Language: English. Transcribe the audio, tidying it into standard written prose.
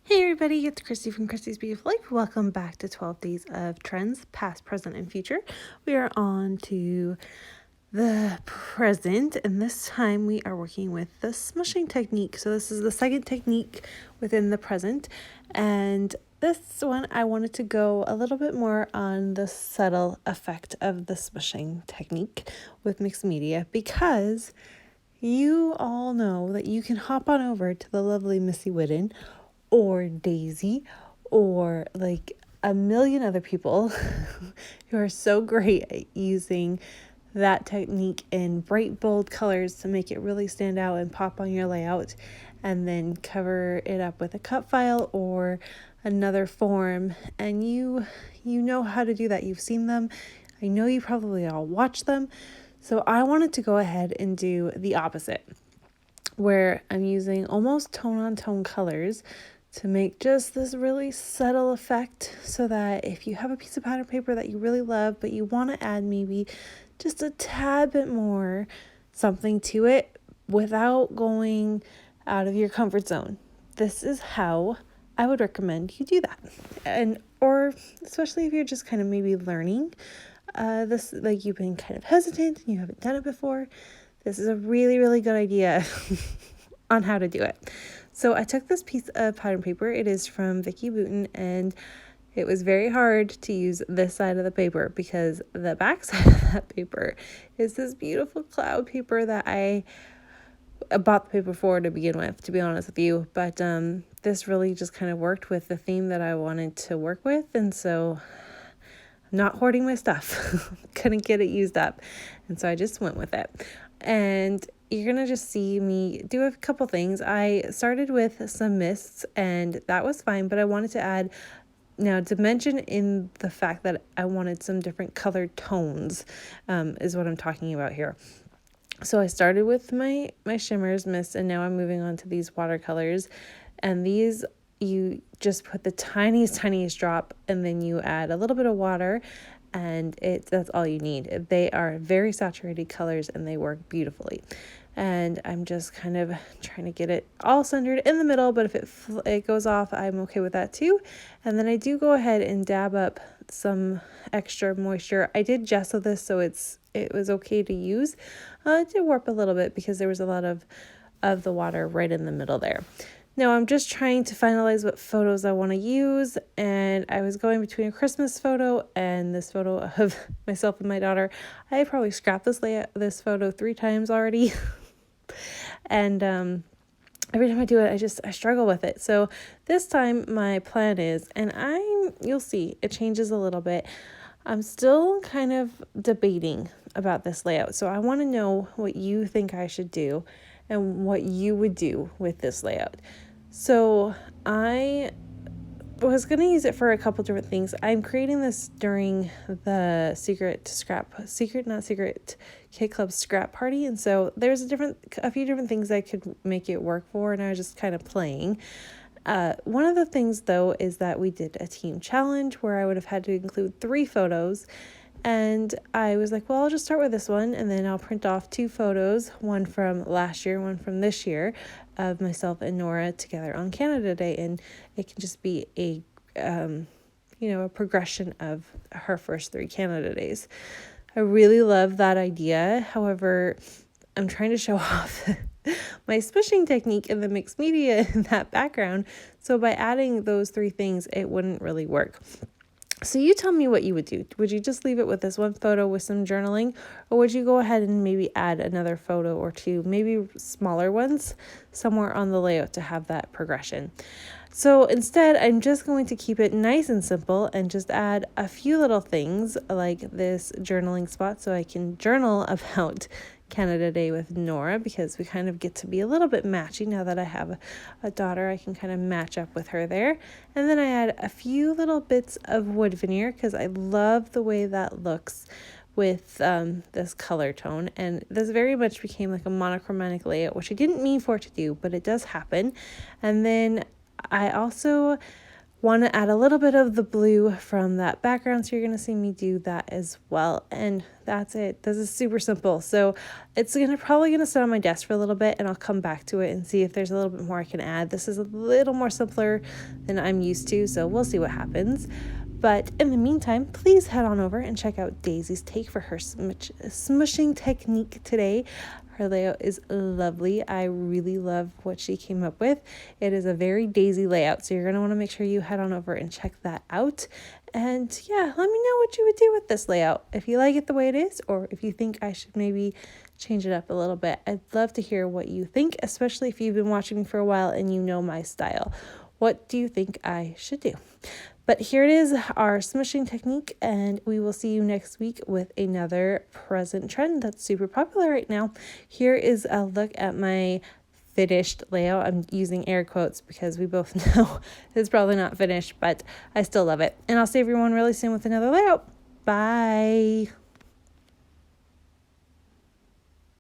Hey everybody, it's Christy from Christy's Beautiful Life. Welcome back to 12 Days of Trends, Past, Present, and Future. We are on to the present, and this time we are working with the smushing technique. So this is the second technique within the present, and this one I wanted to go a little bit more on the subtle effect of the smushing technique with mixed media, because you all know that you can hop on over to the lovely Missy Whitten or Daisy or like a million other people who are so great at using that technique in bright, bold colors to make it really stand out and pop on your layout, and then cover it up with a cut file or another form. And you know how to do that. You've seen them. I know you probably all watch them. So I wanted to go ahead and do the opposite, where I'm using almost tone-on-tone colors to make just this really subtle effect, so that if you have a piece of pattern paper that you really love, but you want to add maybe just a tad bit more something to it without going out of your comfort zone, this is how I would recommend you do that. And or especially if you're just kind of maybe learning this, like you've been kind of hesitant and you haven't done it before, this is a really, really good idea on how to do it. So I took this piece of pattern paper. It is from Vicki Boutin, and it was very hard to use this side of the paper because the back side of that paper is this beautiful cloud paper that I bought the paper for to begin with, to be honest with you. But this really just kind of worked with the theme that I wanted to work with, and so I'm not hoarding my stuff. Couldn't get it used up, and so I just went with it. And you're going to just see me do a couple things. I started with some mists, and that was fine, but I wanted to add now dimension in the fact that I wanted some different colored tones, is what I'm talking about here. So I started with my shimmers, mists, and now I'm moving on to these watercolors. And these, you just put the tiniest drop, and then you add a little bit of water, and that's all you need. They are very saturated colors and they work beautifully. And I'm just kind of trying to get it all centered in the middle, but if it goes off, I'm okay with that too. And then I do go ahead and dab up some extra moisture. I did gesso this, so it was okay to use. It did warp a little bit because there was a lot of the water right in the middle there. Now I'm just trying to finalize what photos I want to use, and I was going between a Christmas photo and this photo of myself and my daughter. I probably scrapped this photo 3 times already. And every time I do it, I struggle with it. So this time my plan is, and you'll see it changes a little bit. I'm still kind of debating about this layout. So I want to know what you think I should do and what you would do with this layout. So I was going to use it for a couple different things. I'm creating this during the Secret Kit Club scrap party, and so there's a few different things I could make it work for, and I was just kind of playing. One of the things though is that we did a team challenge where I would have had to include 3 photos, and I was like, well, I'll just start with this one, and then I'll print off 2 photos, one from last year, one from this year, of myself and Nora together on Canada Day, and it can just be a progression of her first 3 Canada Days. I really love that idea. However, I'm trying to show off my smooshing technique and the mixed media in that background, so by adding those 3 things, it wouldn't really work. So you tell me what you would do. Would you just leave it with this one photo with some journaling, or would you go ahead and maybe add another photo or 2, maybe smaller ones, somewhere on the layout to have that progression? So instead, I'm just going to keep it nice and simple and just add a few little things like this journaling spot, so I can journal about Canada Day with Nora, because we kind of get to be a little bit matchy now that I have a daughter. I can kind of match up with her there. And then I add a few little bits of wood veneer because I love the way that looks with this color tone, and this very much became like a monochromatic layout, which I didn't mean for it to do, but it does happen. And then I also want to add a little bit of the blue from that background, so you're going to see me do that as well. And that's it. This is super simple. So it's probably going to sit on my desk for a little bit, and I'll come back to it and see if there's a little bit more I can add. This is a little more simpler than I'm used to, so we'll see what happens. But in the meantime, please head on over and check out Daisy's take for her smooshing technique today. Her layout is lovely. I really love what she came up with. It is a very Daisy layout, so you're going to want to make sure you head on over and check that out. And yeah, let me know what you would do with this layout. If you like it the way it is, or if you think I should maybe change it up a little bit. I'd love to hear what you think, especially if you've been watching me for a while and you know my style. What do you think I should do? But here it is, our smooshing technique, and we will see you next week with another present trend that's super popular right now. Here is a look at my finished layout. I'm using air quotes because we both know it's probably not finished, but I still love it. And I'll see everyone really soon with another layout. Bye.